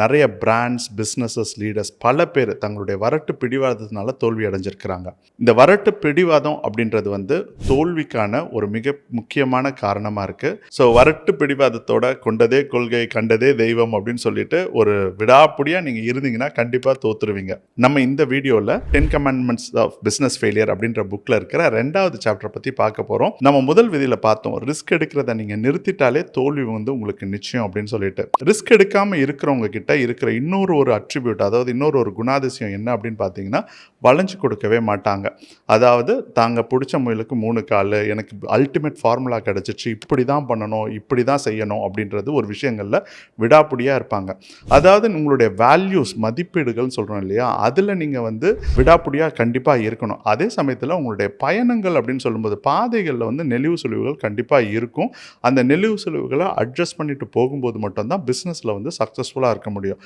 நிறைய brands, businesses, leaders பல பேர் தங்களுடைய வரட்டு பிடிவாதத்தினால தோல்வி அடைஞ்சிருக்கிறாங்க. இந்த வரட்டு பிடிவாதம் அப்படின்றது வந்து தோல்விக்கான ஒரு மிக முக்கியமான காரணமாக இருக்குது. ஸோ வரட்டு பிடிவாதத்தோட கொண்டதே கொள்கை கண்டதே தெய்வம் அப்படின்னு சொல்லிட்டு ஒரு விடாப்புடியாக நீங்கள் இருந்தீங்கன்னா கண்டிப்பாக தோத்துருவீங்க. நம்ம இந்த வீடியோவில் 10 Commandments of Business Failure அப்படின்ற புக்கில் இருக்கிற 2வது சாப்டரை பற்றி பார்க்க போகிறோம். நம்ம முதல் விதியில் பார்த்தோம், ரிஸ்க் எடுக்கிறத நீங்கள் நிறுத்திட்டாலே தோல்வி வந்து உங்களுக்கு நிச்சயம் அப்படின்னு சொல்லிட்டு. ரிஸ்க் எடுக்காமல் இருக்கிறவங்க கிட்ட இருக்கிற இன்னொரு அட்ரிபியூட், அதாவது இன்னொரு குணாதிசயம் என்ன அப்படின்னு பார்த்தீங்கன்னா, வளைஞ்சு கொடுக்கவே மாட்டாங்க. அதாவது தாங்க பிடிச்ச முயலுக்கு 3 கால், எனக்கு அல்டிமேட் ஃபார்முலா கிடச்சிச்சு, இப்படி தான் பண்ணணும், இப்படி தான் செய்யணும் அப்படின்றது ஒரு விஷயங்களில் விடாப்பிடியாக இருப்பாங்க. அதாவது உங்களுடைய வேல்யூஸ், மதிப்பீடுகள்னு சொல்கிறோம் இல்லையா, அதில் நீங்கள் வந்து விடாப்பிடியாக கண்டிப்பாக இருக்கணும். அதே சமயத்தில் உங்களுடைய பயணங்கள் அப்படின்னு சொல்லும்போது பாதைகளில் வந்து நெளிவு சுழிவுகள் கண்டிப்பாக இருக்கும். அந்த நெளிவு சுழிவுகளை அட்ஜஸ்ட் பண்ணிட்டு போகும்போது மட்டும்தான் பிஸ்னஸில் வந்து சக்ஸஸ்ஃபுல்லாக இருக்க முடியும்.